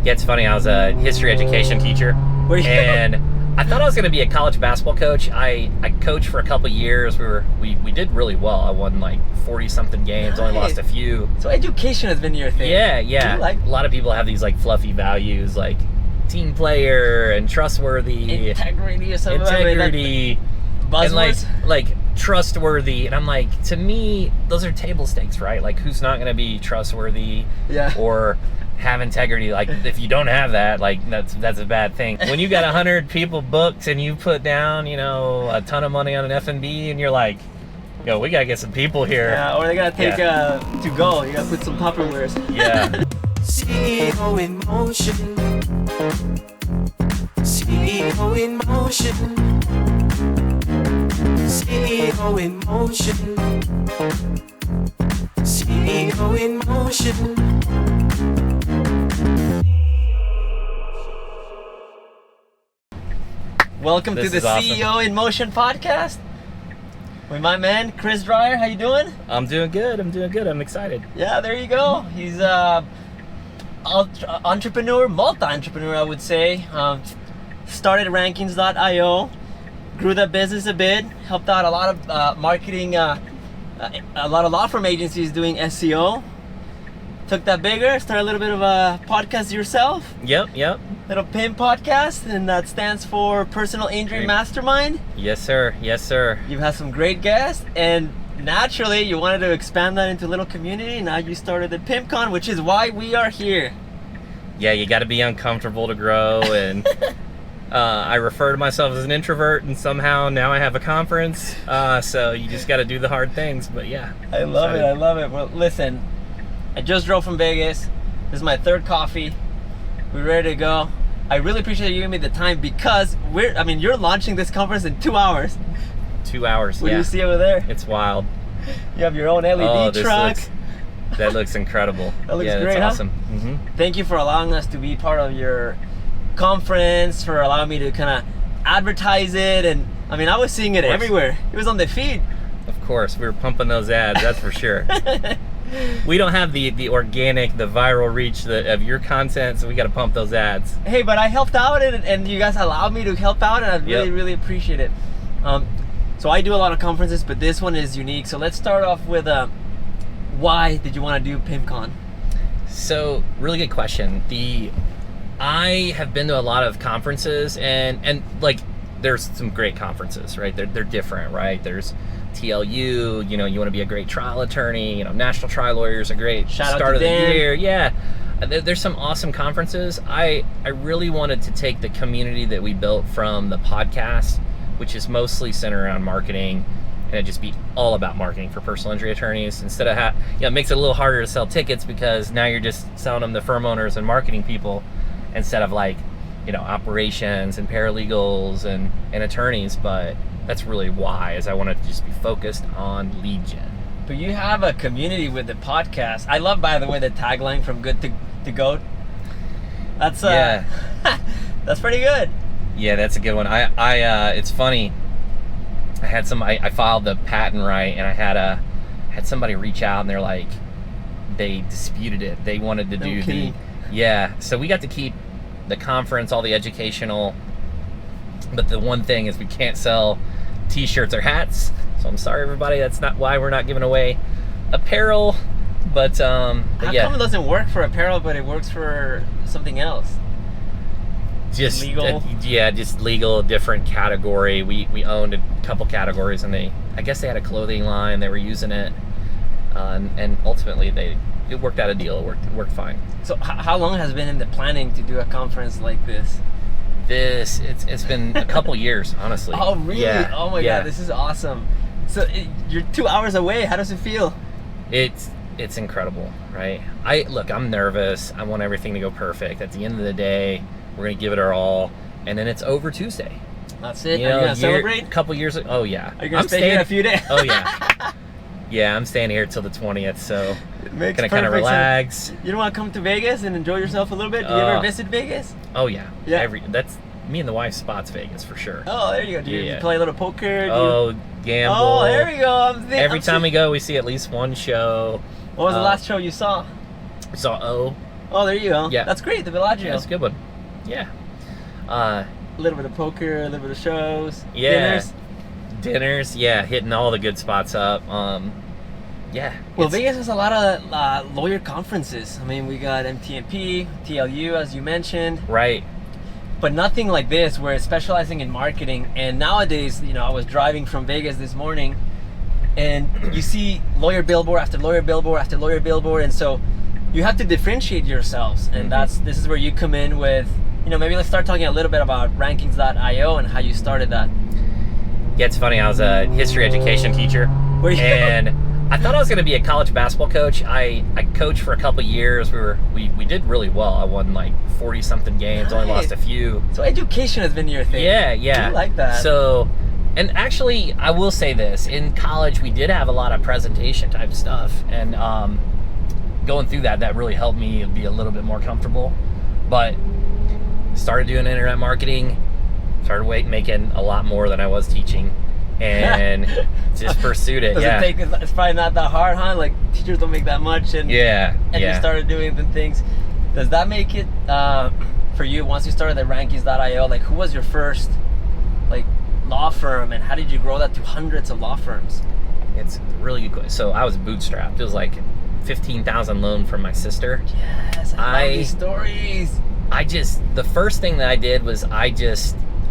Yeah, it's funny. I was a history education teacher, and I thought I was going to be a college basketball coach. I coached for a couple years. We did really well. I won like 40-something games, only lost a few. So education has been your thing. Yeah. A lot of people have these like fluffy values, like team player and trustworthy, integrity or something. Integrity, buzzwords. and like trustworthy. And I'm like, to me, those are table stakes, right? Like, who's not going to be trustworthy? Yeah. Or have integrity? Like, if you don't have that, like that's a bad thing. When you got 100 people booked and you put down, a ton of money on an F&B, and you're like, yo, we gotta get some people here. Yeah, or they gotta take to go. You gotta put some Tupperwares. Yeah. CEO InMotion. CEO InMotion. CEO InMotion. CEO InMotion. Welcome to the CEO InMotion Podcast with my man Chris Dreyer. How you doing? I'm doing good. I'm excited. Yeah, there you go. He's entrepreneur, multi-entrepreneur, I would say. Started Rankings.io, grew that business a bit, helped out a lot of marketing, a lot of law firm agencies doing SEO. Took that bigger, started a little bit of a podcast yourself. Yep. Little PIM podcast, and that stands for Personal Injury Mastermind. Yes, sir. You've had some great guests, and naturally you wanted to expand that into a little community. Now you started the PIMCON, which is why we are here. Yeah, you got to be uncomfortable to grow, and I refer to myself as an introvert, and somehow now I have a conference, so you just got to do the hard things. But yeah, I love it. Well, listen, I just drove from Vegas. This is my third coffee. We're ready to go. I really appreciate you giving me the time, because you're launching this conference in 2 hours. 2 hours, What do you see over there? It's wild. You have your own LED truck. That looks incredible. That looks great, great, that's huh? awesome. Mm-hmm. Thank you for allowing us to be part of your conference, for allowing me to kind of advertise it. And I was seeing it everywhere. It was on the feed. Of course, we were pumping those ads, that's for sure. We don't have the organic, the viral reach of your content, so we got to pump those ads. Hey, but I helped out, and you guys allowed me to help out, and I really appreciate it. So I do a lot of conferences, but this one is unique. So let's start off with why did you want to do PIMCON? So, really good question. I have been to a lot of conferences, and like, there's some great conferences, right? They're different, right? There's TLU, you want to be a great trial attorney, National Trial Lawyers, a great start of the year. Yeah, there's some awesome conferences. I really wanted to take the community that we built from the podcast, which is mostly centered around marketing, and it just be all about marketing for personal injury attorneys. Instead of it makes it a little harder to sell tickets, because now you're just selling them to firm owners and marketing people, instead of operations and paralegals and attorneys. But that's really why, is I want to just be focused on lead gen. But you have a community with the podcast. I love, by the way, the tagline from Good to Goat. That's that's pretty good. Yeah, that's a good one. It's funny. I filed the patent right, and I had somebody reach out, and they're like, they disputed it. They wanted to so we got to keep the conference, all the educational, but the one thing is we can't sell t-shirts or hats. So I'm sorry, everybody, that's not why we're not giving away apparel. But how come it doesn't work for apparel, but it works for something else? Just legal? Just legal, different category. We owned a couple categories, and I guess they had a clothing line. They were using it, and ultimately it worked out a deal. It worked fine. So how long has it been in the planning to do a conference like this? It's been a couple years, honestly. Oh, really? Yeah. Oh my God, this is awesome. So you're 2 hours away. How does it feel? It's incredible, right? I'm nervous. I want everything to go perfect. At the end of the day, we're gonna give it our all, and then it's over Tuesday. That's it. Are you gonna celebrate? A couple years ago. Oh yeah. Are you gonna stay here a few days? Oh yeah. Yeah, I'm staying here till the 20th, so gonna kind of relax. You don't want to come to Vegas and enjoy yourself a little bit? Do you ever visit Vegas? Oh yeah. Yeah. That's me and the wife's spot's Vegas for sure. Oh, there you go. Do you play a little poker? Gamble. Oh, there we go. Every time we go, we see at least one show. What was the last show you saw? We saw Oh, there you go. Yeah. That's great. The Bellagio. That's a good one. Yeah. A little bit of poker, a little bit of shows. Yeah. Dinners. Yeah, hitting all the good spots up. Yeah. Well, Vegas has a lot of lawyer conferences. I mean, we got MTMP, TLU, as you mentioned. Right. But nothing like this where it's specializing in marketing. And nowadays, I was driving from Vegas this morning and you see lawyer billboard after lawyer billboard after lawyer billboard. And so you have to differentiate yourselves. And this is where you come in with, maybe let's start talking a little bit about rankings.io and how you started that. Yeah, it's funny. I was a history education teacher. Were you? And I thought I was going to be a college basketball coach. I coached for a couple of years. We did really well. I won like 40-something games, only lost a few. So education has been your thing. Yeah. I like that. So, and actually, I will say this. In college, we did have a lot of presentation type stuff. And going through that really helped me be a little bit more comfortable. But started doing internet marketing, started making a lot more than I was teaching. And just pursued it. It's probably not that hard, huh? Like teachers don't make that much, and you started doing the things. Does that make it for you once you started at rankings.io? Like, who was your first law firm, and how did you grow that to hundreds of law firms? It's a really good question. So I was bootstrapped. It was like $15,000 loan from my sister. Yes, I love these stories. The first thing that I did was I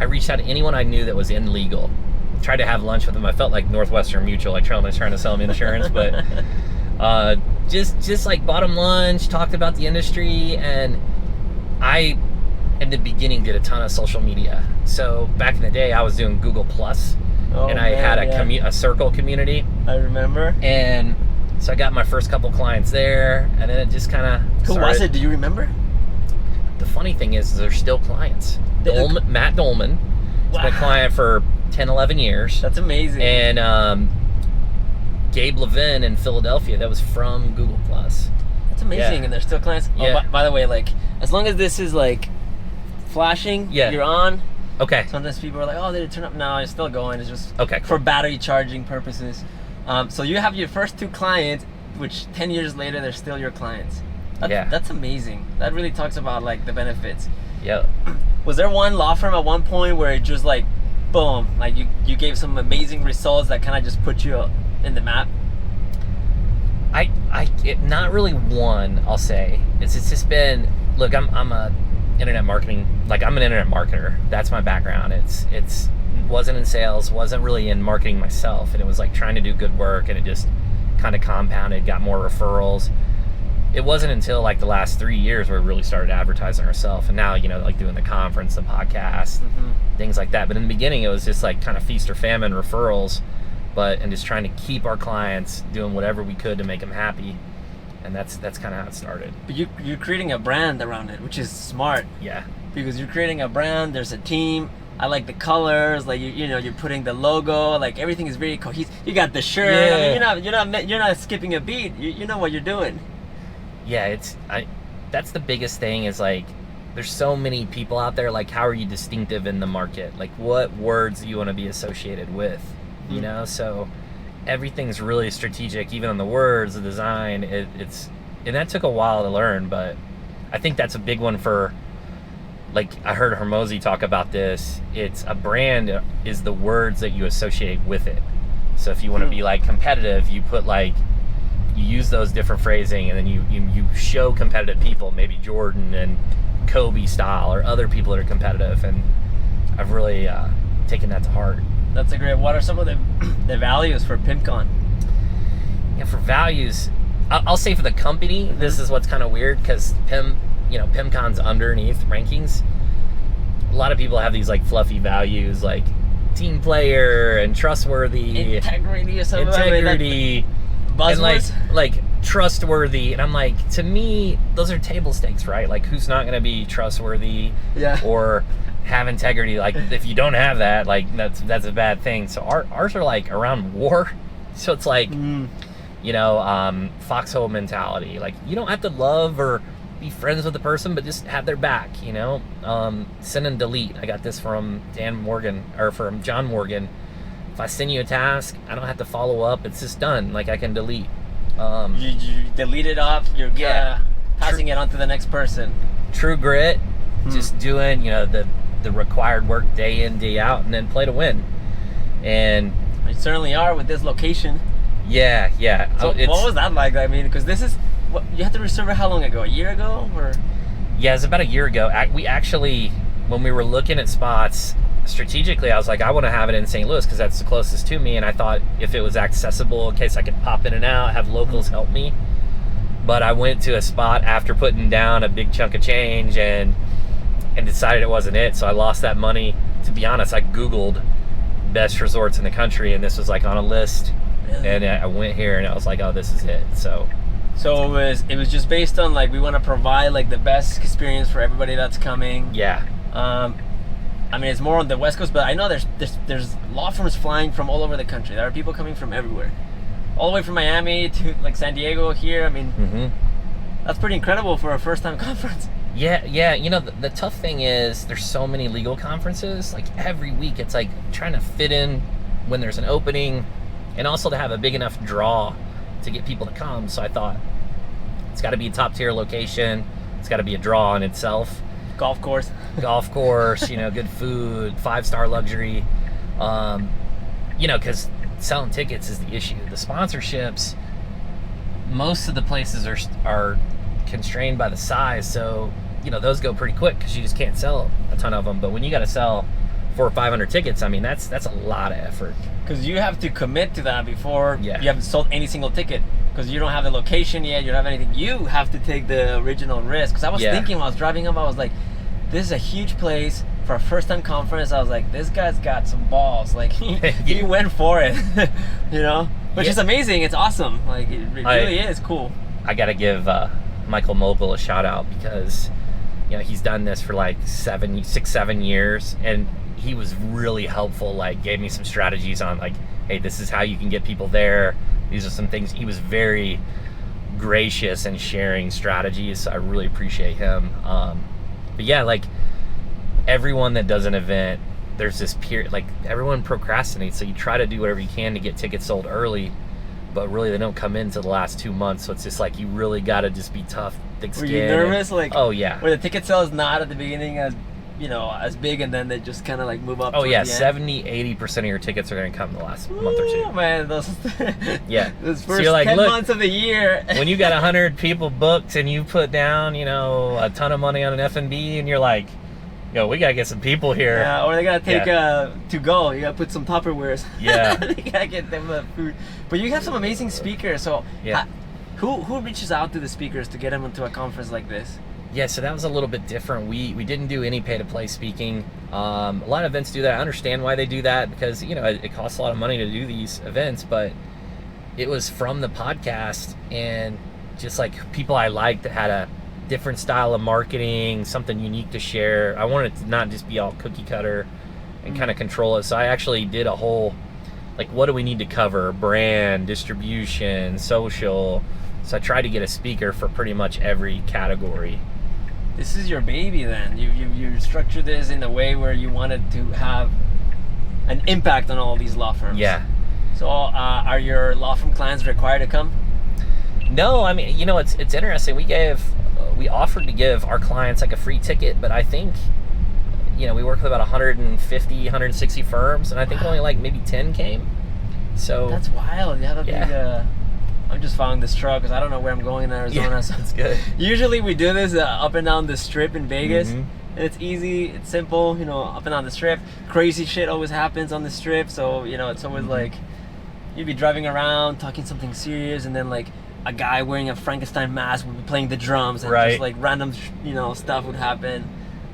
reached out to anyone I knew that was in legal. Tried to have lunch with them. I felt like Northwestern Mutual, like trying to sell them insurance, but just like bought them lunch, talked about the industry, and I, in the beginning, did a ton of social media. So back in the day, I was doing Google Plus, and I had a circle community. I remember. And so I got my first couple clients there, and then it just kind of. Who was it? Do you remember? The funny thing is, they're still clients. Matt Dolman. He's been a client for 10, 11 years. That's amazing. And Gabe Levin in Philadelphia, that was from Google Plus. That's amazing, and they're still clients. Yeah. Oh, by the way, as long as this is flashing, you're on. Okay. Sometimes people are like, oh, did it turn up? No, it's still going. It's just cool. For battery charging purposes. So you have your first 2 clients, which 10 years later, they're still your clients. That's amazing. That really talks about the benefits. Yeah. Was there one law firm at one point where it just boom, you gave some amazing results that kind of just put you in the map? Not really one, I'll say. It's just been, look, I'm a internet marketing, I'm an internet marketer. That's my background. It's wasn't in sales, wasn't really in marketing myself, and it was trying to do good work, and it just kind of compounded, got more referrals. It wasn't until the last 3 years where we really started advertising ourselves, and now doing the conference, the podcast, things like that. But in the beginning, it was just kind of feast or famine referrals, and just trying to keep our clients doing whatever we could to make them happy, and that's kind of how it started. But you're creating a brand around it, which is smart. Yeah. Because you're creating a brand. There's a team. I like the colors. You're putting the logo. Everything is very cohesive. You got the shirt. Yeah. I mean, you're not skipping a beat. You know what you're doing. Yeah, that's the biggest thing is there's so many people out there. How are you distinctive in the market? What words do you want to be associated with? So everything's really strategic, even on the words, the design. And that took a while to learn, but I think that's a big one for, I heard Hormozi talk about this. It's a brand is the words that you associate with it. So if you want to be competitive, you put you use those different phrasing, and then you show competitive people, maybe Jordan and Kobe style, or other people that are competitive. And I've really taken that to heart. That's a great. What are some of the values for PIMCON? Yeah, for values, I'll say for the company, this is what's kind of weird because PIMCON's underneath rankings. A lot of people have these fluffy values team player and trustworthy, integrity or something. Integrity. Buzzwords? And trustworthy, and I'm to me, those are table stakes, right? Who's not going to be trustworthy or have integrity? If you don't have that, that's a bad thing. So ours are around war. So it's foxhole mentality. You don't have to love or be friends with the person, but just have their back. Send and delete. I got this from from John Morgan. If I send you a task, I don't have to follow up. It's just done. I can delete. You delete it off your passing it on to the next person. True grit, just doing, the required work day in, day out, and then play to win. And You certainly are with this location. yeah. So what was that like? I mean, because this is, you had to reserve it how long ago? A year ago? Or? Yeah, it was about a year ago. We actually, when we were looking at spots, strategically, I was like, I want to have it in St. Louis because that's the closest to me. And I thought if it was accessible, in case I could pop in and out, have locals help me. But I went to a spot after putting down a big chunk of change and decided it wasn't it. So I lost that money. To be honest, I Googled best resorts in the country, and this was like on a list. Really? And I went here, and I was like, oh, this is it. So it was just based on like, we want to provide like the best experience for everybody that's coming. yeah. I mean, it's more on the West Coast, but I know there's law firms flying from all over the country. There are people coming from everywhere, all the way from Miami to like San Diego here. I mean, that's pretty incredible for a first-time conference. Yeah. The tough thing is there's so many legal conferences. Like every week, it's like trying to fit in when there's an opening, and also to have a big enough draw to get people to come. So I thought it's got to be a top-tier location. It's got to be a draw in itself. Golf course, good food, 5-star luxury. Because selling tickets is the issue. The sponsorships, most of the places are constrained by the size, so those go pretty quick because you just can't sell a ton of them. But when you got to sell 400 or 500 tickets, I mean that's a lot of effort. Because you have to commit to that before Yeah. you haven't sold any single ticket. Because you don't have the location yet, you don't have anything. You have to take the original risk. Because I was thinking when I was driving up, I was like, this is a huge place for a first-time conference. I was like, this guy's got some balls. Like he went for it, which is amazing. It's awesome. Like it really is cool. I got to give Michael Mogul a shout out because he's done this for like 6-7 years, and he was really helpful. Like gave me some strategies on like, hey, this is how you can get people there. These are some things. He was very gracious in sharing strategies, so I really appreciate him. But yeah, like everyone that does an event, there's this period, like everyone procrastinates, so you try to do whatever you can to get tickets sold early, but really they don't come in until the last 2 months. So it's just like you really got to just be tough, thick skin. Were you nervous? Oh yeah. Where the ticket sale is not at the beginning as big, and then they just kind of like move up. Oh yeah, the end. 70-80% of your tickets are going to come in the last month or two. Oh man, those Yeah. those So first you're like, 10 look, months of the year. when you got 100 people booked and you put down, a ton of money on an F&B, and you're like, we gotta get some people here. Yeah, or they gotta take to go. You gotta put some Tupperwares. Yeah. They gotta get them food. But you have some amazing speakers. So Yeah. who reaches out to the speakers to get them into a conference like this? Yeah, so that was a little bit different. We didn't do any pay-to-play speaking. A lot of events do that. I understand why they do that because, it costs a lot of money to do these events, but it was from the podcast and just like people I liked that had a different style of marketing, something unique to share. I wanted it to not just be all cookie cutter and kind of control it. So I actually did a whole, like, what do we need to cover? Brand, distribution, social. So I tried to get a speaker for pretty much every category. This is your baby then. You structured this in a way where you wanted to have an impact on all these law firms. Yeah. So are your law firm clients required to come? No, I mean, it's interesting. We offered to give our clients like a free ticket, but I think, we work with about 150, 160 firms, and I think only like maybe 10 came. So That's wild. You have a big... I'm just following this truck because I don't know where I'm going in Arizona. Yeah, so that's good. Usually we do this up and down the strip in Vegas. Mhm. And it's easy, it's simple, up and down the strip. Crazy shit always happens on the strip. So, it's always like, you'd be driving around, talking something serious, and then like a guy wearing a Frankenstein mask would be playing the drums, and Right. just like random, stuff would happen.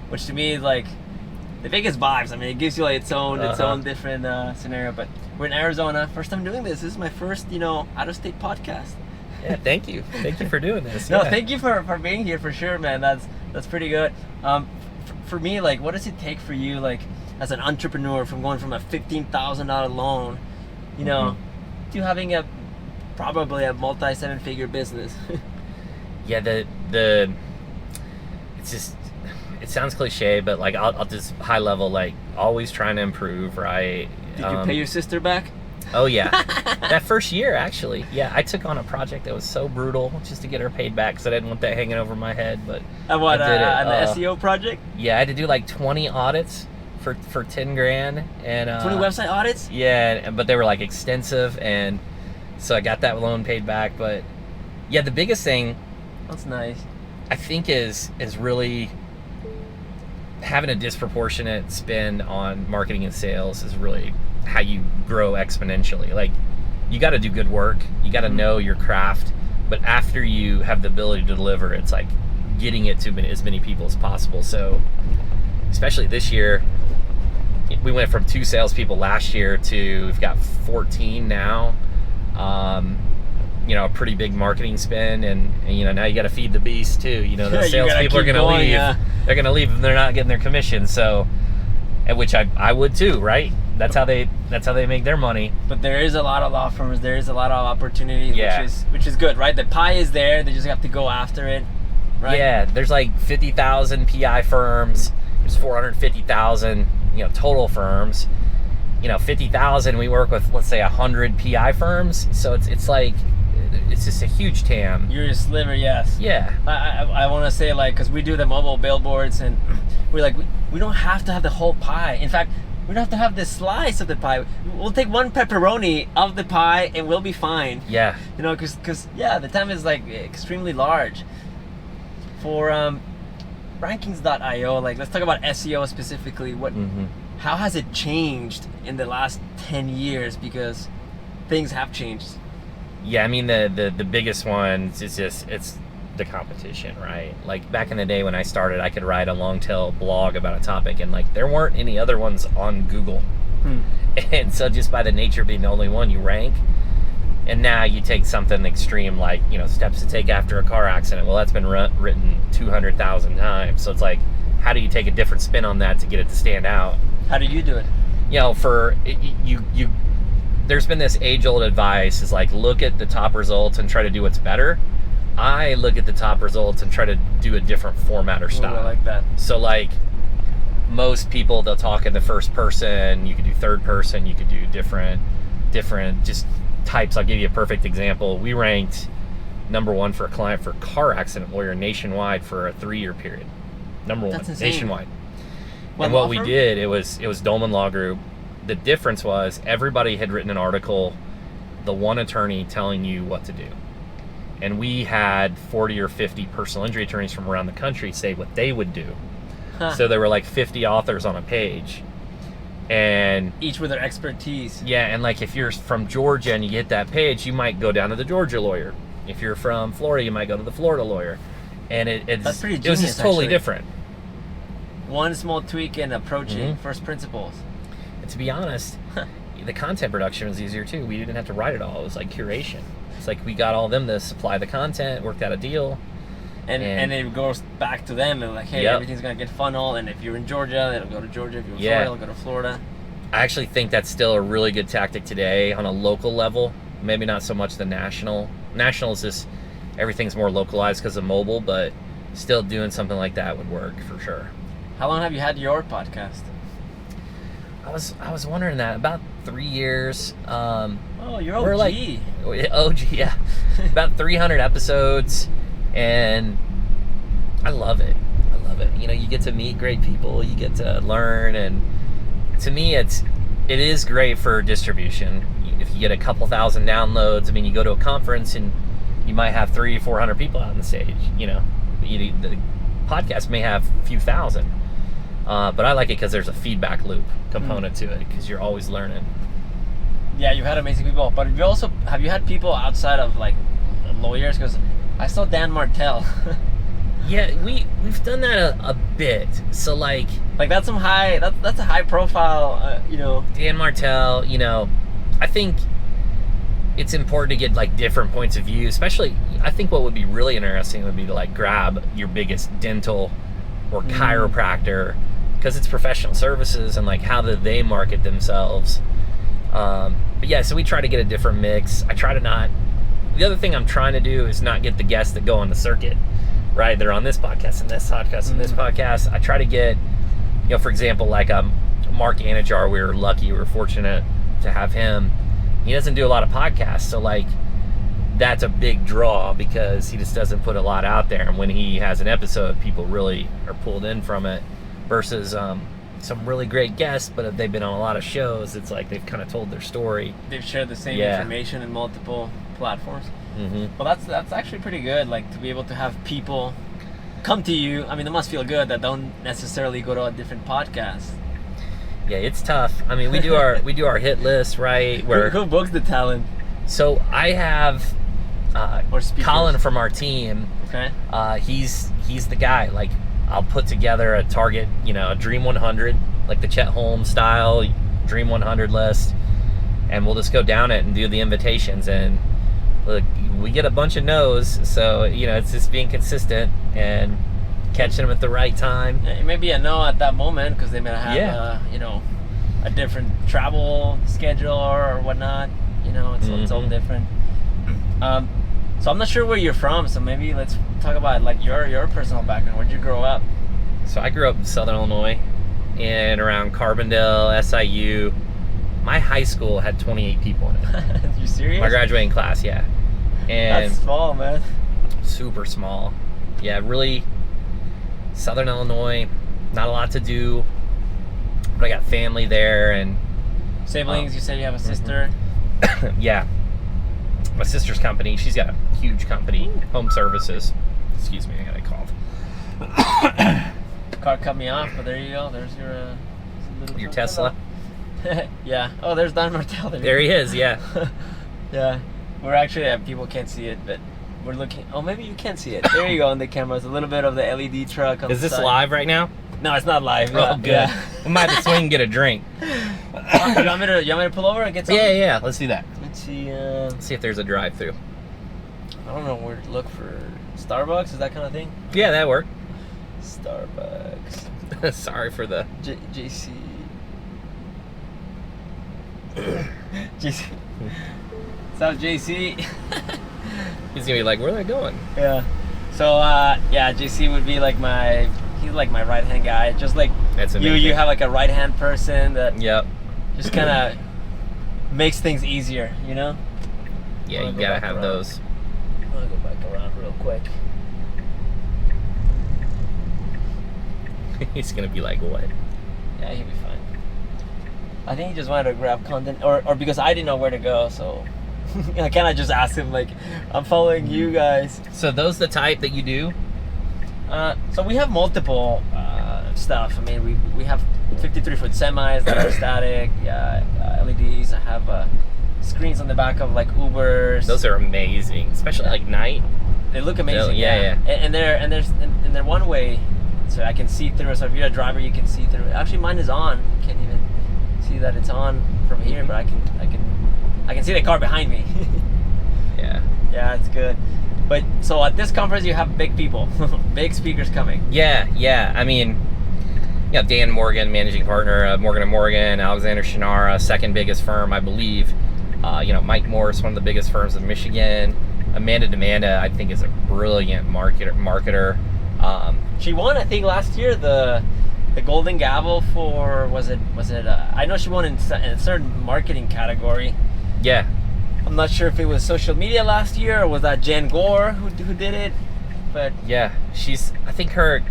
Which to me is like the Vegas vibes. I mean, it gives you like its own different scenario. But we're in Arizona. First time doing this. This is my first, out-of-state podcast. Yeah, thank you. Thank you for doing this. No, Yeah. thank you for being here for sure, man. That's pretty good. For me, like, what does it take for you, like, as an entrepreneur, from going from a $15,000 loan, to having probably a multi-7-figure business? Yeah, it's just, it sounds cliche, but like I'll just high level, like always trying to improve, right? Did you pay your sister back? Oh yeah, that first year actually. Yeah, I took on a project that was so brutal just to get her paid back because I didn't want that hanging over my head. But And what, I did it. an SEO project? Yeah, I had to do like 20 audits for 10 grand and 20 website audits? Yeah, but they were like extensive, and so I got that loan paid back. But yeah, the biggest thing That's nice. I think is really having a disproportionate spend on marketing and sales is really how you grow exponentially. Like, you got to do good work, you got to know your craft, but after you have the ability to deliver, it's like getting it to as many people as possible. So especially this year, we went from 2 salespeople last year to we've got 14 now. You know, a pretty big marketing spend, and you know, now you got to feed the beast too. You know, the salespeople are going to leave. Yeah. They're going to leave if they're not getting their commission. So, at which I would too, right? That's how they make their money. But there is a lot of law firms. There is a lot of opportunities, Yeah. which is good, right? The pie is there. They just have to go after it, right? Yeah, there's like 50,000 PI firms. There's 450,000, you know, total firms. You know, 50,000. We work with, let's say, 100 PI firms. So it's like, it's just a huge TAM. You're a sliver, yes. Yeah. I want to say, like, because we do the mobile billboards, and we're like, we don't have to have the whole pie. In fact, we don't have to have the slice of the pie. We'll take one pepperoni of the pie and we'll be fine. Yeah. You know, because yeah, the TAM is like extremely large. For rankings.io, like, let's talk about SEO specifically. How has it changed in the last 10 years? Because things have changed. Yeah, I mean, the biggest one is just, it's the competition, right? Like, back in the day when I started, I could write a long tail blog about a topic, and like, there weren't any other ones on Google. And so just by the nature of being the only one, you rank. And now you take something extreme like, you know, steps to take after a car accident. Well, that's been written 200,000 times. So it's like, how do you take a different spin on that to get it to stand out? How do you do it? You know, you there's been this age-old advice is like, look at the top results and try to do what's better. I look at the top results and try to do a different format or style. I like that. So like, most people, they'll talk in the first person. You could do third person. You could do different just types. I'll give you a perfect example. We ranked #1 for a client for car accident lawyer nationwide for a 3-year period. #1 That's insane. nationwide. What And what law we firm? did, it was Dolman Law Group. The difference was everybody had written an article, the one attorney telling you what to do. And we had 40 or 50 personal injury attorneys from around the country say what they would do. So there were like 50 authors on a page. And Each with their expertise. yeah, and like, if you're from Georgia and you get that page, you might go down to the Georgia lawyer. If you're from Florida, you might go to the Florida lawyer. And That's pretty it was genius, just totally actually. different. One small tweak in approaching first principles. And to be honest, the content production was easier too. We didn't have to write it all. It was like curation. It's like, we got all them to supply the content, worked out a deal. And it goes back to them and like, hey, Yep. everything's gonna get funnel, and if you're in Georgia, it'll go to Georgia. If you're in Yeah. Florida, it'll go to Florida. I actually think that's still a really good tactic today on a local level. Maybe not so much the national. National is just, everything's more localized because of mobile, but still doing something like that would work for sure. How long have you had your podcast? I was wondering that, about 3 years. Oh, you're OG. We're like OG, yeah. About 300 episodes, and I love it. I love it. You know, you get to meet great people, you get to learn, and to me, it is great for distribution. If you get a couple thousand downloads, I mean, you go to a conference and you might have 300-400 people out on the stage. You know, the podcast may have a few thousand. But I like it because there's a feedback loop component to it, because you're always learning. Yeah, you've had amazing people, but have you had people outside of like lawyers? Because I saw Dan Martell. Yeah, we've done that a bit. So like that's some high. That's a high profile. You know. Dan Martell. You know, I think it's important to get like different points of view. Especially, I think what would be really interesting would be to like grab your biggest dental or chiropractor, because it's professional services, and like, how do they market themselves? But yeah, so we try to get a different mix. I try to not. The other thing I'm trying to do is not get the guests that go on the circuit, right? They're on this podcast and this podcast and this podcast. I try to get, you know, for example, like Mark Anajar. We were lucky, we were fortunate to have him. he doesn't do a lot of podcasts, so like that's a big draw because he just doesn't put a lot out there, and when he has an episode, people really are pulled in from it versus some really great guests, but if they've been on a lot of shows, it's like they've kind of told their story. They've shared the same information in multiple platforms. Well, that's actually pretty good, like to be able to have people come to you. I mean, it must feel good that don't necessarily go to a different podcast. Yeah, it's tough. I mean, we do our hit list, right? Where Who books the talent? So I have Or speakers? Colin from our team. Okay. He's the guy. Like, I'll put together a target, a Dream 100, like the Chet Holmes style Dream 100 list, and we'll just go down it and do the invitations. And look, we get a bunch of no's, so it's just being consistent and catching them at the right time. It may be a no at that moment because they may have a different travel schedule or whatnot. It's all different. So I'm not sure where you're from, so maybe let's talk about like your personal background. Where'd you grow up? So I grew up in Southern Illinois, and around Carbondale, SIU. My high school had 28 people in it. You serious? My graduating class, yeah. And that's small, man. Super small. Yeah, really. Southern Illinois, not a lot to do, but I got family there and siblings. You said you have a sister. Yeah, my sister's company. She's got a huge company, home services. Excuse me, I got a cough. Car cut me off, but there you go. There's your Tesla. Yeah. Oh, there's Don Martel. There he is. Yeah. Yeah. We're actually people can't see it, but we're looking. Oh, maybe you can see it. There you go on the camera. It's a little bit of the LED truck on Is the this side. live right now? No, it's not live. Oh, good. Yeah. We might have to swing and get a drink. You want me to pull over and get something? Yeah. Let's do that. Let's see. Let's see if there's a drive-through. I don't know where to look for. Starbucks, is that kind of thing? Yeah, that worked. Starbucks. Sorry for the JC. JC. What's up, JC? He's gonna be like, where are they going? Yeah. So JC would be like he's like my right hand guy. Just like That's amazing. you have like a right hand person that Yep. just kind of makes things easier, Yeah, you gotta have those. I'm gonna go back around real quick. He's gonna be like, what? Yeah, he'll be fine. I think he just wanted to grab content, or because I didn't know where to go, so I kind of just asked him like, I'm following you guys. So those the type that you do? So we have multiple stuff. I mean, we have 53-foot semis that are static, LEDs. I have screens on the back of like Ubers. Those are amazing, especially like night. They look amazing. Yeah. And they're one way, so I can see through. So if you're a driver, you can see through. Actually, mine is on. You can't even see that it's on from here, but I can see the car behind me. Yeah, it's good. But so at this conference, you have big people, big speakers coming. Yeah. I mean, you have Dan Morgan, managing partner of Morgan & Morgan, Alexander Shinara, second biggest firm, I believe. Mike Morris, one of the biggest firms in Michigan. Amanda, I think, is a brilliant marketer. She won, I think, last year the Golden Gavel for was it? I know she won in a certain marketing category. Yeah. I'm not sure if it was social media last year or was that Jen Gore who did it, but Yeah, I think her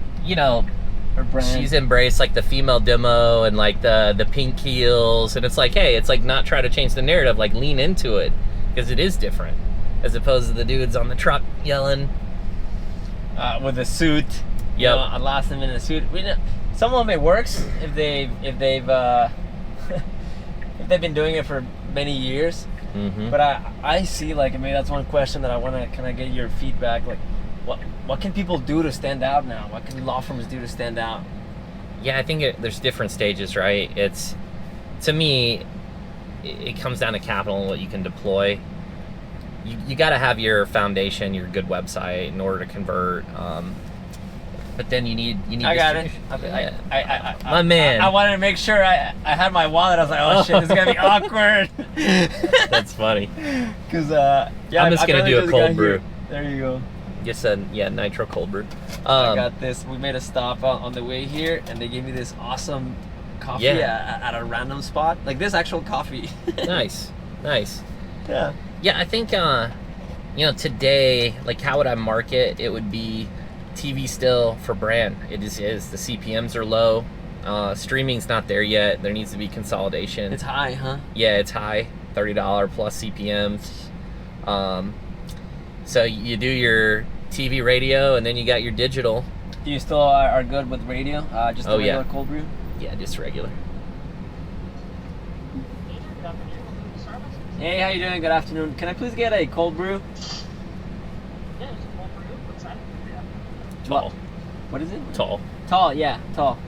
brand. she's embraced like the female demo and like the pink heels, and it's like, hey, it's like not try to change the narrative, like lean into it because it is different, as opposed to the dudes on the truck yelling. With a suit. Yep. A last minute suit. Some of them it works if they've if they've been doing it for many years. Mm-hmm. But I see, like, maybe that's one question that I want to kind of get your feedback. Like, what can people do to stand out now? What can law firms do to stand out? Yeah, I think there's different stages, right? To me, it comes down to capital and what you can deploy. You got to have your foundation, your good website in order to convert. But then you need. I got it. My man. I wanted to make sure I had my wallet. I was like, oh shit, this is gonna be awkward. That's funny. Because I'm just gonna do a cold brew. There you go. Just a nitro cold brew. I got this. We made a stop on the way here, and they gave me this awesome coffee at a random spot. Like this actual coffee. Nice. Nice. Yeah. Yeah, I think, today, like, how would I market? It would be TV still for brand. It is. The CPMs are low. Streaming's not there yet. There needs to be consolidation. It's high, huh? Yeah, it's high. $30 plus CPMs. So you do your TV, radio, and then you got your digital. You still are good with radio? Just a regular cold brew? Yeah, just regular. Hey, how you doing? Good afternoon. Can I please get a cold brew? Yeah, it's a cold brew. What size do you have? Tall. What is it? Tall. Tall, yeah, tall.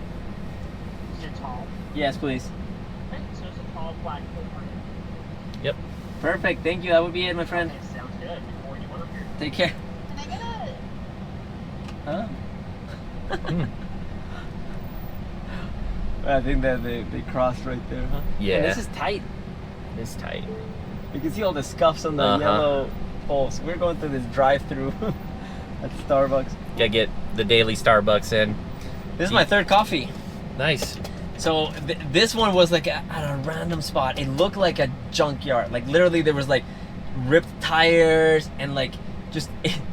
Is it tall? Yes, please. Okay, so it's a tall black cold brew. Yep. Perfect. Thank you. That would be it, my friend. Okay, sounds good. Before you order here. Take care. Can I get a... Huh? I think that they crossed right there, huh? Yeah. And this is tight. It's tight. You can see all the scuffs on the yellow poles. We're going through this drive-through at Starbucks. Gotta get the daily Starbucks in. This is my third coffee. Nice. So this one was like at a random spot. It looked like a junkyard. Like literally there was like ripped tires and like just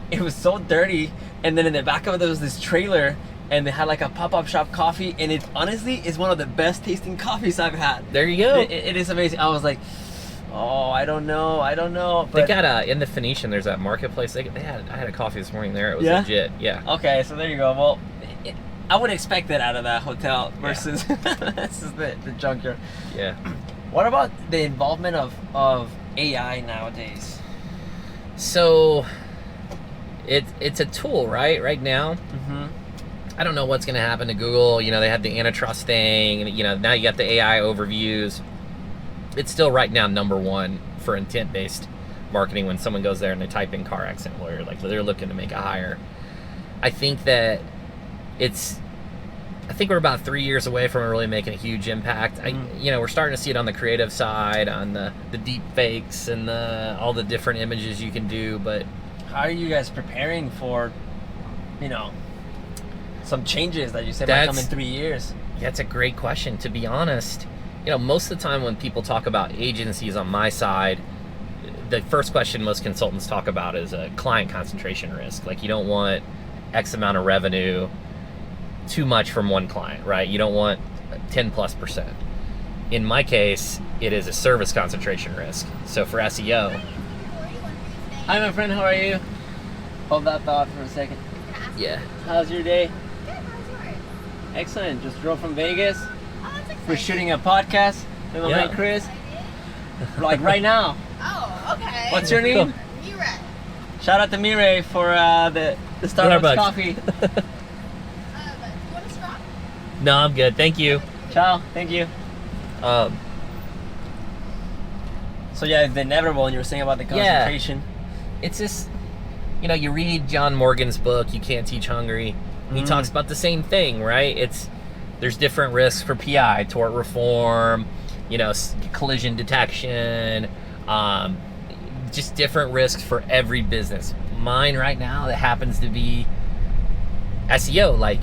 it was so dirty. And then in the back of it there was this trailer and they had like a pop-up shop coffee, and it honestly is one of the best tasting coffees I've had. There you go. It is amazing. I was like, oh, I don't know. But They got in the Phoenician. There's that marketplace. I had a coffee this morning there. It was legit. Yeah. Okay, so there you go. Well, I would expect that out of that hotel versus this is the junkyard. Yeah. What about the involvement of AI nowadays? So it's a tool, right? Right now. Mm-hmm. I don't know what's going to happen to Google. They had the antitrust thing, and now you got the AI overviews. It's still right now number one for intent-based marketing when someone goes there and they type in car accident lawyer, like they're looking to make a hire. I think that I think we're about 3 years away from really making a huge impact. We're starting to see it on the creative side, on the deep fakes and all the different images you can do. But how are you guys preparing for, some changes that you said might come in 3 years? That's a great question. To be honest, most of the time when people talk about agencies on my side, the first question most consultants talk about is a client concentration risk. Like, you don't want X amount of revenue, too much from one client, right? You don't want 10+%. In my case, it is a service concentration risk. So for SEO. Hi, my friend. How are you? Hold that thought for a second. Yeah. How's your day? Good, how's yours? Excellent. Just drove from Vegas. Oh, that's exciting. We're shooting a podcast with my Yeah. man Chris. Like right now. Oh, okay. What's your name? Mira. Shout out to Mireille for the Starbucks coffee. Do you want a straw? No, I'm good. Thank you. Ciao. Thank you. So yeah, it's inevitable, and you were saying about the concentration. It's just, you read John Morgan's book, You Can't Teach Hungry. And he talks about the same thing, right? There's different risks for PI, tort reform, collision detection, just different risks for every business. Mine right now, that happens to be SEO. Like,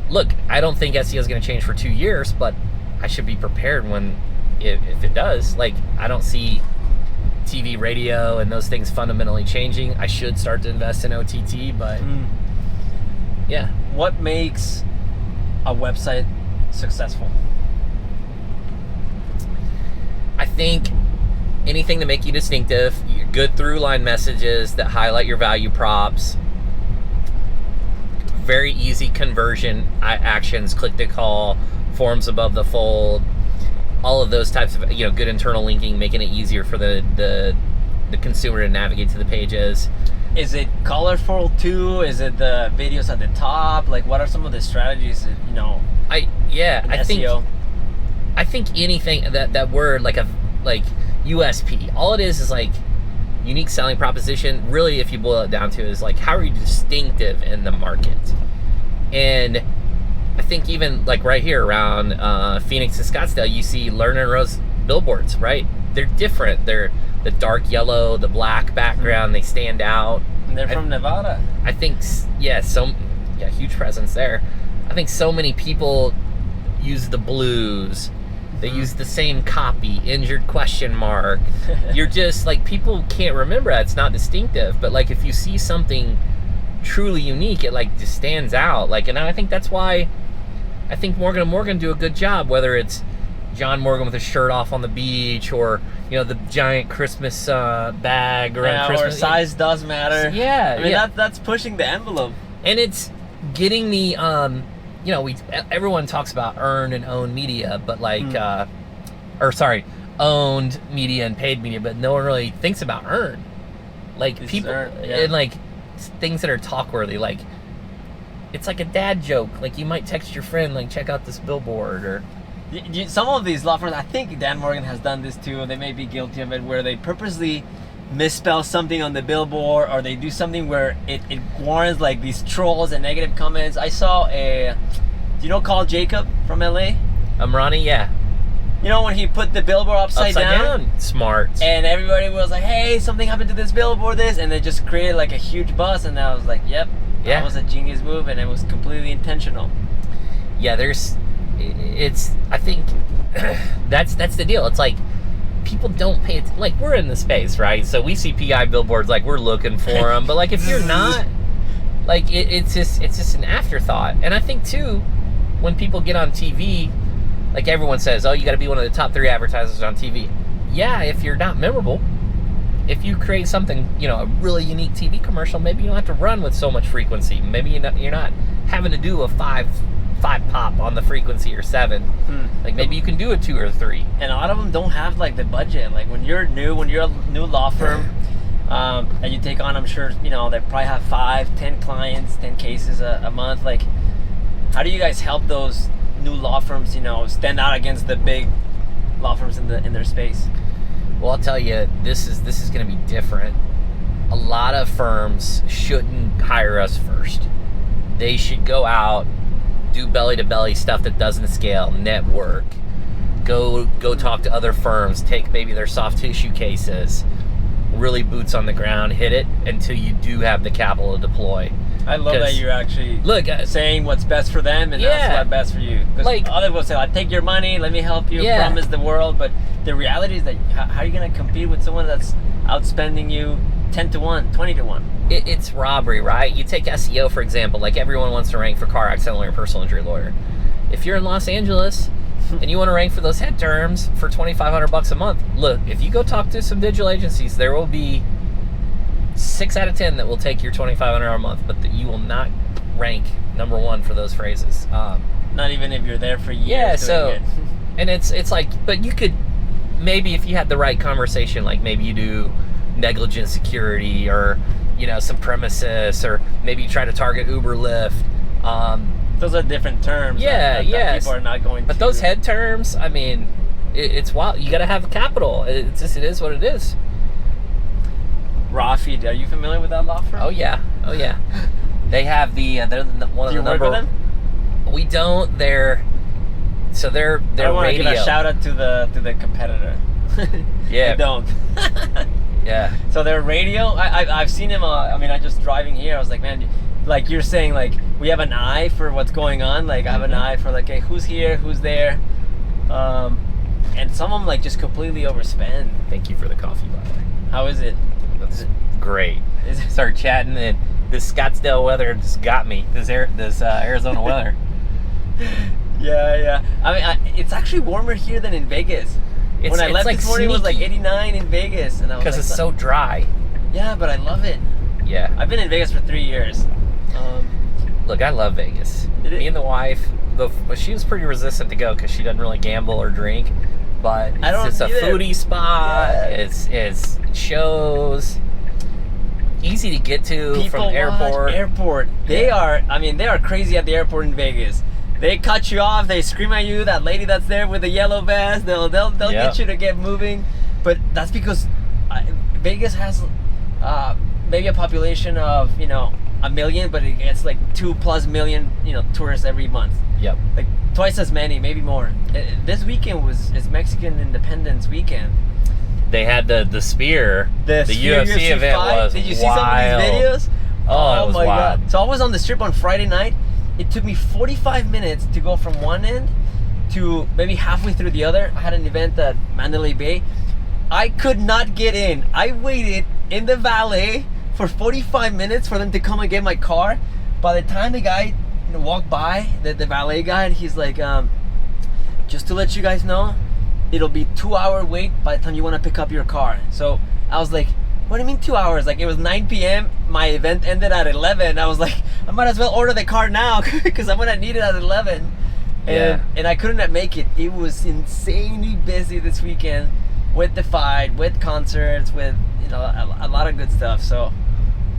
look, I don't think SEO is going to change for 2 years, but I should be prepared if it does. Like, I don't see TV, radio, and those things fundamentally changing. I should start to invest in OTT, but yeah. What makes a website successful? I think anything to make you distinctive, good through line messages that highlight your value props, very easy conversion actions, click to call, forms above the fold, all of those types of good internal linking, making it easier for the consumer to navigate to the pages. Is it colorful too? Is it the videos at the top? Like, what are some of the strategies that, I SEO? I think anything that word like USP, all it is like unique selling proposition. Really, if you boil it down to, is like, how are you distinctive in the market? And I think even like right here around Phoenix and Scottsdale, you see Lerner and Rose billboards, right? They're different. They're the dark yellow, the black background. They stand out. And they're from Nevada. I think, huge presence there. I think so many people use the blues, They use the same copy, injured question mark. You're just like, people can't remember that. It's not distinctive. But like, if you see something truly unique, it like just stands out. Like, and I think that's why I think Morgan & Morgan do a good job, whether it's John Morgan with his shirt off on the beach, or the giant Christmas bag around Christmas. Or size does matter. Yeah, I mean, that's pushing the envelope. And it's getting the everyone talks about earned and owned media, but like owned media and paid media, but no one really thinks about earned. Like It's people earned, yeah. and like things that are talk worthy, like it's like a dad joke. Like you might text your friend, like, check out this billboard, or Some of these law firms, I think Dan Morgan has done this too, and they may be guilty of it, where they purposely misspell something on the billboard, or they do something where it warrants like these trolls and negative comments. I saw do you know Carl Jacob from LA? Ronnie, yeah. You know when he put the billboard upside down? Smart. And everybody was like, hey, something happened to this billboard, and they just created like a huge buzz, and I was like, yep, Yeah. that was a genius move, and it was completely intentional. Yeah, I think that's the deal. It's like, people don't pay it. Like, we're in the space, right? So we see PI billboards, like, we're looking for them. But like, if you're not, like, it's just an afterthought. And I think too, when people get on TV, like everyone says, oh, you got to be one of the top 3 advertisers on TV. Yeah, if you're not memorable, if you create something, a really unique TV commercial, maybe you don't have to run with so much frequency. Maybe you're not having to do a five pop on the frequency, or 7. Like, maybe you can do a 2 or 3. And a lot of them don't have like the budget. Like when you're a new law firm, and you take on, I'm sure, they probably have 5-10 clients, 10 cases a month. Like, how do you guys help those new law firms, stand out against the big law firms in their space? Well, I'll tell you, this is going to be different. A lot of firms shouldn't hire us first. They should go out, do belly-to-belly stuff that doesn't scale, network, go talk to other firms, take maybe their soft tissue cases, really boots on the ground, hit it until you do have the capital to deploy. I love that you're actually saying what's best for them, and that's what's best for you. Like, other people say, I take your money, let me help you, promise the world. But the reality is that how are you going to compete with someone that's outspending you 10 to 1, 20 to 1? It's robbery, right? You take SEO, for example. Like, everyone wants to rank for car accident lawyer, personal injury lawyer. If you're in Los Angeles and you want to rank for those head terms for $2,500 a month, look, if you go talk to some digital agencies, there will be 6 out of 10 that will take your $2,500 a month, but you will not rank number 1 for those phrases. Not even if you're there for years. Yeah, so, it. And it's like, but you could, maybe if you had the right conversation, like maybe you do negligent security, or some premises, or maybe you try to target Uber, Lyft. Those are different terms. Yeah, that people are not going to. But those head terms, I mean, it's wild. You got to have capital. It is what it is. Rafi, are you familiar with that law firm? Oh yeah. They have they're one of the number. Do you work with them? We don't. They're I want to give a shout out to the competitor. Yeah. I don't. Yeah. So their radio, I've seen him. I just driving here, I was like, man, like you're saying, like we have an eye for what's going on. Like I have an eye for like, hey, who's here, who's there, and some of them like just completely overspend. Thank you for the coffee, by the way. How is it? That's great. Is it? Start chatting, and this Scottsdale weather just got me. This Arizona weather. Yeah. I mean, it's actually warmer here than in Vegas. When I left like this morning, it was like 89 in Vegas, and I was because it's so dry. Yeah, but I love it. Yeah. I've been in Vegas for 3 years. Look, I love Vegas. Me and the wife, she was pretty resistant to go because she doesn't really gamble or drink. But it's a foodie spot. Yeah. It's shows. Easy to get to from the airport. They are crazy at the airport in Vegas. They cut you off. They scream at you. That lady that's there with the yellow vest. They'll get you to get moving. But that's because Vegas has maybe a population of 1 million, but it gets like 2+ million tourists every month. Yep. Like twice as many, maybe more. This weekend is Mexican Independence Weekend. They had the spear. The UFC event fight. was Did you see wild. some of these videos? Oh, it was my wild. God. So I was on the strip on Friday night. It took me 45 minutes to go from one end to maybe halfway through the other. I had an event at Mandalay Bay. I could not get in. I waited in the valet for 45 minutes for them to come and get my car. By the time the guy walked by, the valet guy, and he's like, just to let you guys know, it'll be 2-hour wait by the time you want to pick up your car. So I was like, what do you mean 2 hours? Like, it was 9 p.m. My event ended at 11. I was like, I might as well order the car now because I'm gonna need it at 11. And I couldn't make it. It was insanely busy this weekend with the fight, with concerts, with a lot of good stuff. So,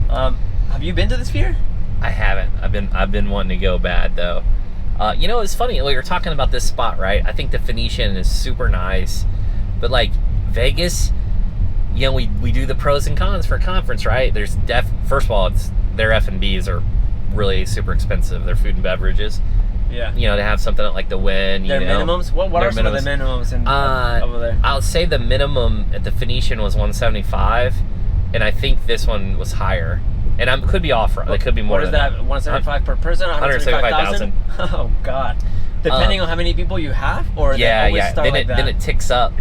have you been to the Sphere? I haven't. I've been wanting to go bad though. It's funny. We were talking about this spot, right? I think the Phoenician is super nice, but like Vegas, we do the pros and cons for a conference, right? There's first of all, it's their F&Bs are really super expensive. Their food and beverages. Yeah. To have something like the Wynn. Their minimums? What are some of the minimums over there? I'll say the minimum at the Phoenician was $175, and I think this one was higher. And I could be off. It could be more. What is that? $175 per person? $175,000? Oh God! Depending on how many people you have, or yeah. Start then it ticks up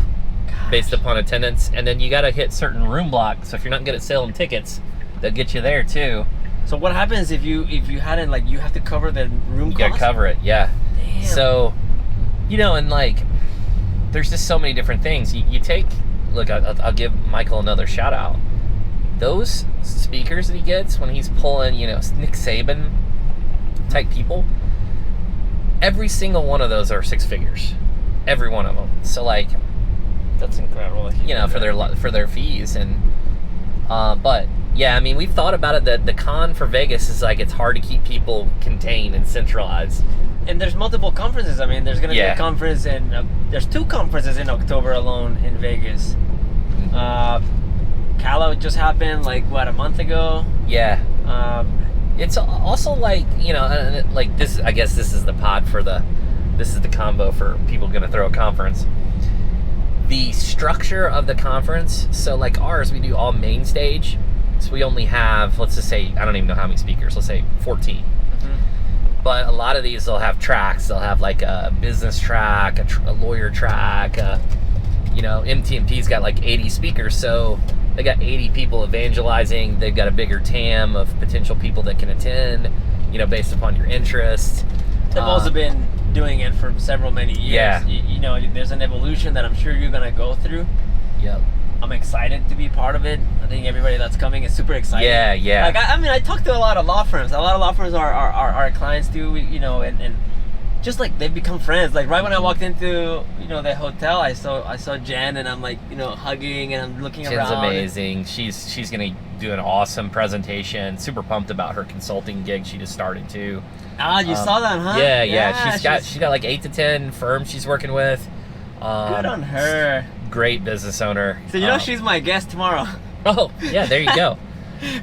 based upon attendance, and then you got to hit certain room blocks. So if you're not good at selling tickets, they'll get you there too. So what happens if you hadn't, like, you have to cover the room cost? You gotta cover it, yeah. Damn. So, and like, there's just so many different things. You take, look, I'll give Michael another shout out. Those speakers that he gets when he's pulling, Nick Saban type people, every single one of those are 6 figures. Every one of them. So like, that's incredible. For their fees. And but yeah, I mean, we've thought about it. That the con for Vegas is like, it's hard to keep people contained and centralized. And there's multiple conferences. I mean, there's going to be a conference, and there's 2 conferences in October alone in Vegas. Cala just happened a month ago. Yeah. It's also like, like this. I guess this is the this is the combo for people going to throw a conference. The structure of the conference. So like ours, we do all main stage. So we only have, let's just say, I don't even know how many speakers. Let's say 14. Mm-hmm. But a lot of these, they'll have tracks. They'll have like a business track, a lawyer track. MTMP's got like 80 speakers. So they got 80 people evangelizing. They've got a bigger TAM of potential people that can attend, based upon your interest. They've also been doing it for many years. Yeah. There's an evolution that I'm sure you're going to go through. Yep. I'm excited to be part of it. I think everybody that's coming is super excited. Yeah. Like, I talk to a lot of law firms. A lot of law firms are our clients too, and just like they've become friends. Like right when I walked into the hotel, I saw Jen, and I'm like hugging, and I'm looking around. Jen's amazing. She's gonna do an awesome presentation. Super pumped about her consulting gig she just started too. You saw that, huh? Yeah. She's got like 8 to 10 firms she's working with. Good on her. Great business owner. So she's my guest tomorrow. Oh yeah, there you go.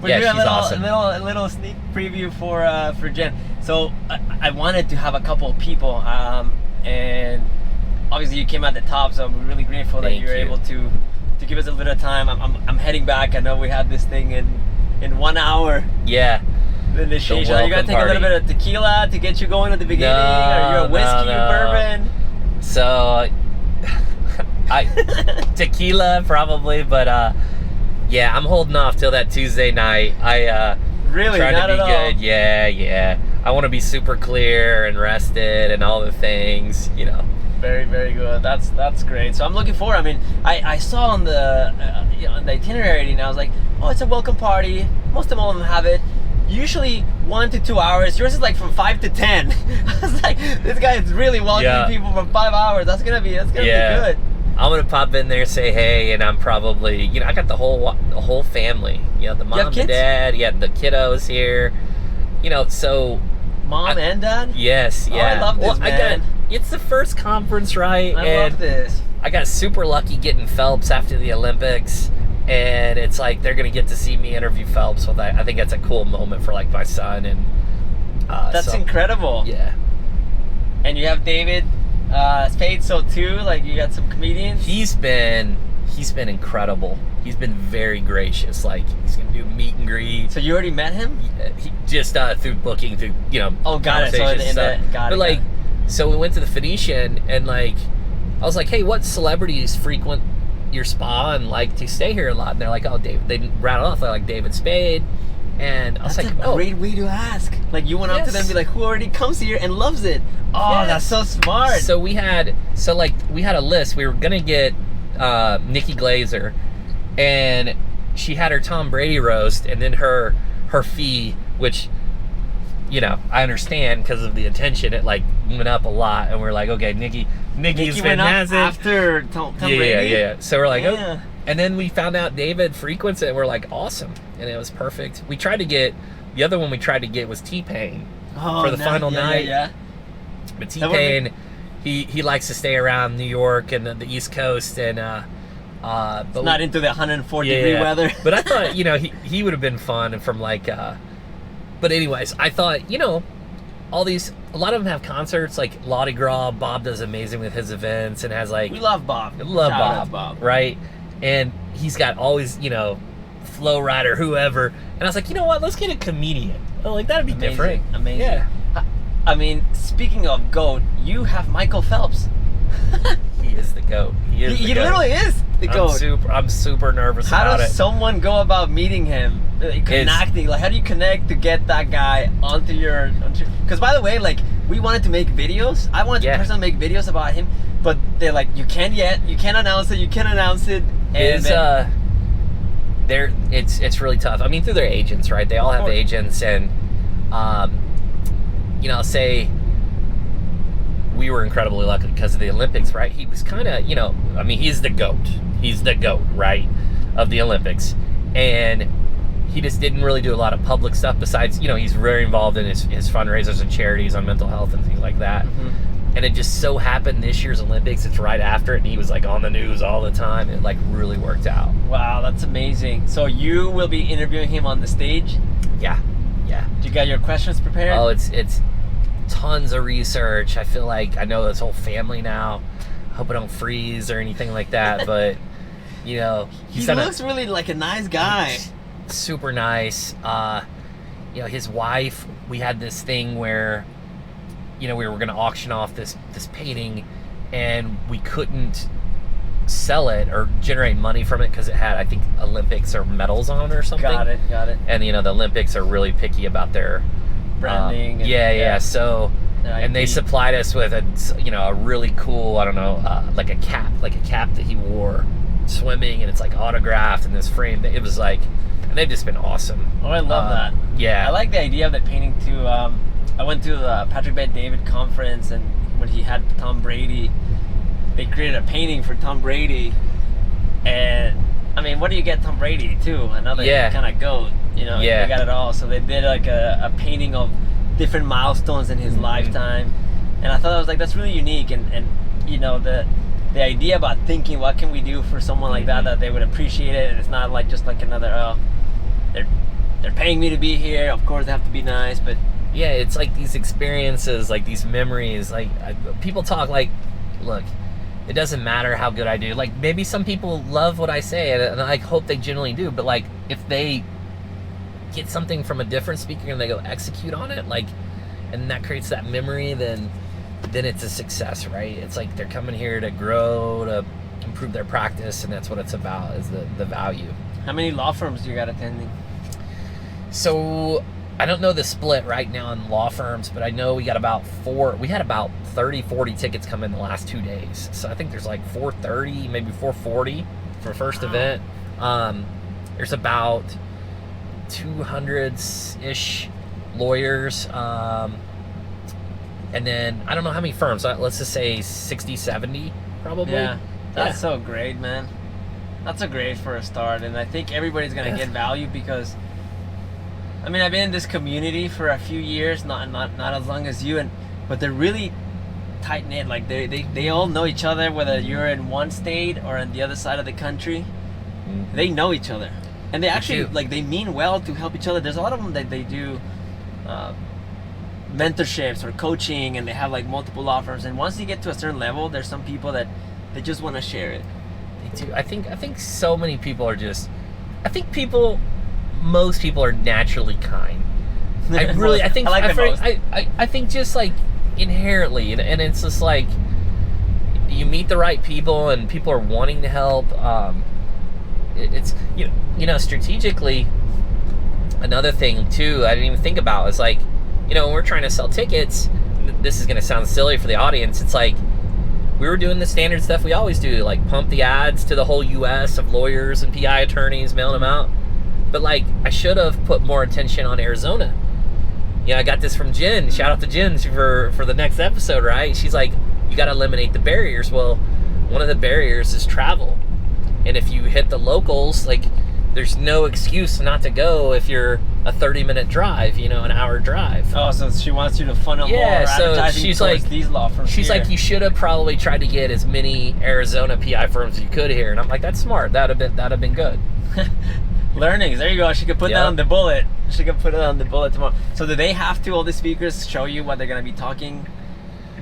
We're doing she's awesome. a little sneak preview for Jen. So I wanted to have a couple of people, and obviously you came at the top, so I'm really grateful that you were able to give us a little time. I'm heading back. I know we had this thing in 1 hour. Yeah. The initiation. Are you gonna take a little bit of tequila to get you going at the beginning? Or you're a whiskey, bourbon? So, tequila probably, but I'm holding off till that Tuesday night. Really? Trying Not to be at good. all? Yeah. I want to be super clear and rested and all the things, Very, very good. That's great. So I'm looking forward. I mean, I saw on the itinerary, and I was like, oh, it's a welcome party. Most of them have it. Usually 1 to 2 hours. Yours is like from 5 to 10. I was like, this guy is really welcoming people for 5 hours. That's gonna be good. I'm gonna pop in there, say hey, and I'm probably, I got the whole family. The mom, the dad, the kiddos here. So mom and dad. Yes, yeah. Oh, I love this, man. It's the first conference, right? I love this. I got super lucky getting Phelps after the Olympics, and it's like they're gonna get to see me interview Phelps. With I think that's a cool moment for like my son, and that's incredible. Yeah. And you have David Spade, so too. Like, you got some comedians. He's been incredible. He's been very gracious. Like, he's gonna do meet and greet. So you already met him? He just through booking, through Oh, got it. So got it. So we went to the Phoenician, and like, I was like, hey, what celebrities frequent your spa and like to stay here a lot? And they're like, oh, David. They rattled off, they're like David Spade. And I was That's like, a great way to ask. Like, you went up to them and be like, who already comes here and loves it? Oh, Yes. that's so smart. So we had a list. We were gonna get Nikki Glazer, and she had her Tom Brady roast, and then her fee, which, you know, I understand because of the attention, it like went up a lot, and we're like, okay, Nikki's went up fantastic. after Tom Brady. Yeah. So we're like, Yeah. oh. And then we found out David frequents it, and we're like, awesome, and it was perfect. We tried to get the other one. We tried to get was T-Pain for the final night. Yeah. But T-Pain, he likes to stay around New York and the East Coast, and but Not into the 104-degree weather. But I thought, you know, he would have been fun, and from like but anyways, I thought, you know, a lot of them have concerts, like Lottie Graw. Bob does amazing with his events, and has like, We love Bob. love Shout out Bob, right? And he's got always, you know, Flow Rider, whoever, and I was like, you know what, let's get a comedian. I'm like, that'd be different. Amazing. Yeah. I mean, speaking of GOAT, you have Michael Phelps. He is the GOAT. He He literally is the GOAT. I'm super nervous How about does it. someone go about meeting him? Like, connecting? Like, how do you connect to get that guy onto your... Because, by the way, like, we wanted to make videos. I wanted to personally make videos about him, but they're like, you can't yet. You can't announce it. You can't announce it. And it's really tough. I mean, through their agents, right? They all have agents, and you know, say we were incredibly lucky because of the Olympics, right? He was kind of, you know, I mean, he's the GOAT. He's the GOAT, right, of the Olympics, and he just didn't really do a lot of public stuff besides, you know, he's very involved in his fundraisers and charities on mental health and things like that. And it just so happened this year's Olympics, it's right after it, and he was like on the news all the time. It like really worked out. Wow, that's amazing. So you will be interviewing him on the stage? Yeah. Do you got your questions prepared? Oh, it's tons of research. I feel like I know his whole family now. I hope I don't freeze or anything like that, but you know, he looks really like a nice guy. Super nice. You know, his wife, we had this thing where, you know, we were going to auction off this painting, and we couldn't sell it or generate money from it because it had, I think, Olympics or medals on it or something. Got it. And you know, the Olympics are really picky about their Branding. So, and they supplied us with a really cool, I don't know, like a cap that he wore swimming, and it's like autographed in this frame. It was like, and they've just been awesome. Oh, I love that. Yeah. I like the idea of the painting too. I went to the Patrick Bet-David conference, and when he had Tom Brady, they created a painting for Tom Brady. And I mean, what do you get Tom Brady too? Another kind of GOAT, you know. They got it all. So they did like a painting of different milestones in his lifetime, and I thought that was like, that's really unique. And you know, the idea about thinking, what can we do for someone like that they would appreciate it, and it's not like just like another, they're paying me to be here, of course they have to be nice. But yeah, it's like these experiences, like these memories. Like people talk like, look, it doesn't matter how good I do. Like, maybe some people love what I say, and I hope they genuinely do. But like, if they get something from a different speaker and they go execute on it, like, and that creates that memory, then it's a success, right? It's like they're coming here to grow, to improve their practice, and that's what it's about, is the value. how many law firms do you got attending? So I don't know the split right now in law firms, but I know we had about 30-40 tickets come in the last 2 days. So I think there's like 430, maybe 440 for first event. There's about 200-ish lawyers. And then I don't know how many firms. Let's just say 60, 70 probably. Yeah, that's so great, man. That's so great for a start. And I think everybody's going to get value because, I mean, I've been in this community for a few years, not as long as you, but they're really tight knit. Like they all know each other, whether you're in one state or on the other side of the country. They know each other, and they actually like, they mean well to help each other. There's a lot of them that they do mentorships or coaching, and they have like multiple law firms. And once you get to a certain level, there's some people that they just want to share it. They do. I think so many people are just. Most people are naturally kind. I think just like inherently, and it's just like you meet the right people and people are wanting to help. It's strategically, another thing too I didn't even think about is like, when we're trying to sell tickets, this is going to sound silly for the audience. It's like we were doing the standard stuff we always do, like pump the ads to the whole US of lawyers and PI attorneys, mailing them out. But like, I should have put more attention on Arizona. I got this from Jen. Shout out to Jen for the next episode, right? She's like, you got to eliminate the barriers. Well, one of the barriers is travel. And if you hit the locals, like, there's no excuse not to go if you're a 30-minute drive, an hour drive. Oh, so she wants you to funnel more so advertising she's towards like, these law firms. She's here. like, you should have probably tried to get as many Arizona PI firms as you could here. And I'm like, that's smart. That'd have been good. Learnings. There you go. She could put that Yep. on the bullet. She could put it on the bullet tomorrow. So do they have to, all the speakers, show you what they're going to be talking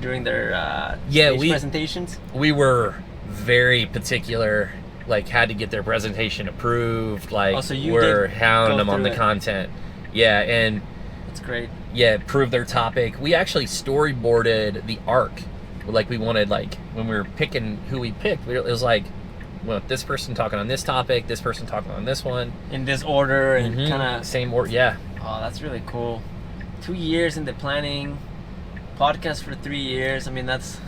during their stage presentations? We were very particular, like had to get their presentation approved. Like, so you we're did hounding go them on through the it. content. Yeah, and That's great. prove their topic. We actually storyboarded the arc. Like, we wanted, like, when we were picking who we picked, it was like, well, this person talking on this topic, this person talking on this one. In this order and kind of... Same order, yeah. Oh, that's really cool. 2 years in the planning, podcast for 3 years. I mean, that's...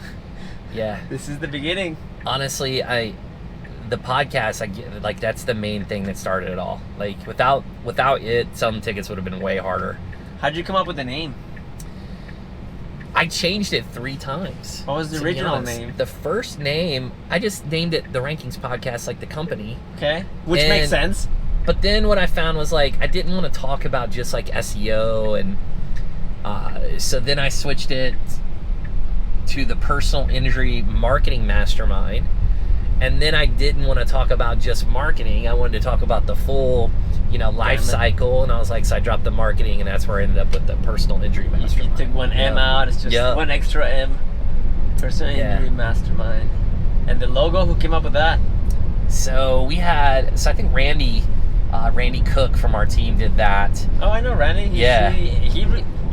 Yeah. This is the beginning. Honestly, the podcast, like, that's the main thing that started it all. Like, without it, selling tickets would have been way harder. How'd you come up with the name? I changed it 3 times. What was the to be original honest. name? The first name, I just named it The Rankings Podcast, like the company. Okay. Which makes sense. But then what I found was, like, I didn't want to talk about just, like, SEO. And so then I switched it to the Personal Injury Marketing Mastermind. And then I didn't want to talk about just marketing. I wanted to talk about the full, life cycle. And I was like, so I dropped the marketing, and that's where I ended up with the Personal Injury You Mastermind. took one M out. It's just one extra M. Personal Injury Mastermind. And the logo, who came up with that? So I think Randy Cook from our team did that. Oh, I know Randy.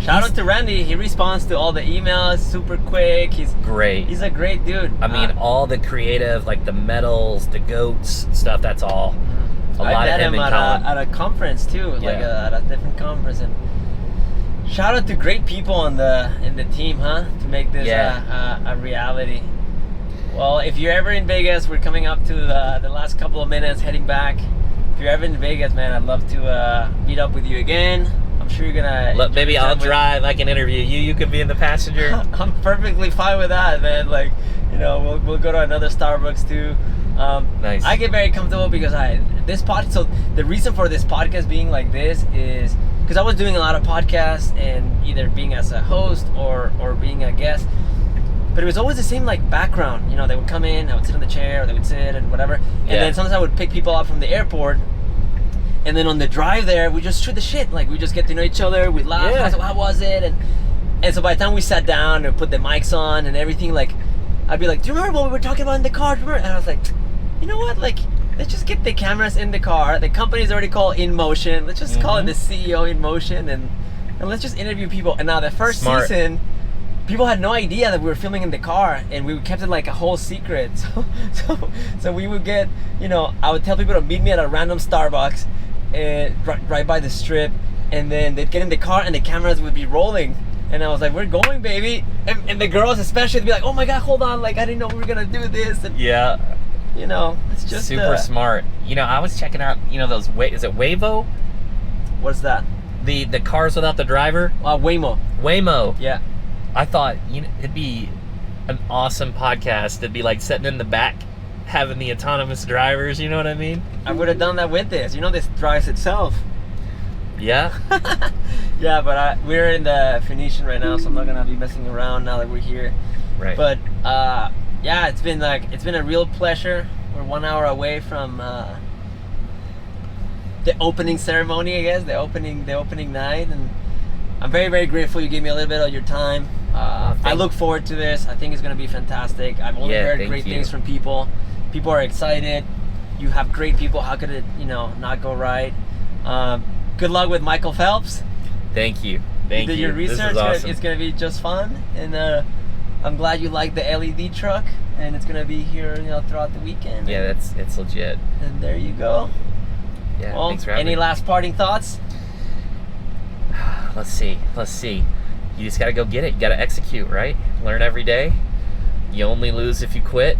Shout out to Randy. He responds to all the emails super quick. He's Great. He's a great dude. I mean, all the creative, like the medals, the goats stuff, that's all. A lot I of met him him in common. at a conference too, like at a different conference. And shout out to great people in the team, huh? To make this a reality. Well, if you're ever in Vegas, we're coming up to the last couple of minutes, heading back. If you're ever in Vegas, man, I'd love to meet up with you again. I'm sure you're gonna. Maybe I'll drive. I can interview you. You could be in the passenger. I'm perfectly fine with that, man. Like, we'll go to another Starbucks too. Nice. I get very comfortable because so the reason for this podcast being like this is because I was doing a lot of podcasts and either being as a host or being a guest, but it was always the same like background. They would come in, I would sit on the chair, or they would sit and whatever, and then sometimes I would pick people up from the airport. And then on the drive there, we just shoot the shit. Like, we just get to know each other. We laugh. Yeah. So how was it? And so by the time we sat down and put the mics on and everything, like, I'd be like, do you remember what we were talking about in the car? And I was like, you know what? Like, let's just get the cameras in the car. The company's already called InMotion. Let's just call it the CEO InMotion and let's just interview people. And now the first season, people had no idea that we were filming in the car, and we kept it like a whole secret. So we would get, I would tell people to meet me at a random Starbucks right by the strip, and then they'd get in the car and the cameras would be rolling, and I was like, we're going, baby. And the girls especially would be like, oh my god, hold on, like, I didn't know we were gonna do this. And it's just super smart. I was checking out, those is it Waymo? What's that? The cars without the driver? Waymo. Yeah. I thought it'd be an awesome podcast to be like sitting in the back having the autonomous drivers, you know what I mean? I would have done that with this. This drives itself. Yeah. Yeah, but we're in the Phoenician right now, so I'm not gonna be messing around now that we're here. Right. But it's been a real pleasure. We're 1 hour away from the opening ceremony, I guess, the opening night, and I'm very, very grateful you gave me a little bit of your time. I look forward to this. I think it's gonna be fantastic. I've only heard great things from people. People are excited. You have great people. How could it, not go right? Good luck with Michael Phelps. Thank you. Thank did you. your research. This is awesome. It's gonna be just fun, and I'm glad you like the LED truck, and it's gonna be here, throughout the weekend. Yeah, it's legit. And there you go. Yeah, Well, thanks for having any me. last parting thoughts? Let's see. You just gotta go get it. You gotta execute, right? Learn every day. You only lose if you quit.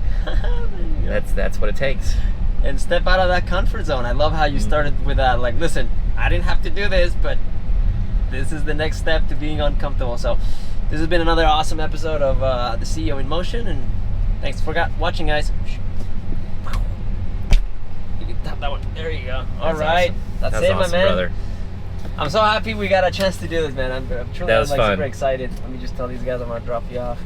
That's what it takes. And step out of that comfort zone. I love how you started with that. Like, listen, I didn't have to do this, but this is the next step to being uncomfortable. So, this has been another awesome episode of the CEO in Motion, and thanks for watching, guys. You can tap that one. There you go. All That's right, awesome. that's That's it, awesome, my man. brother. I'm so happy we got a chance to do this, man. I'm truly That was fun. super excited. Let me just tell these guys I'm gonna drop you off.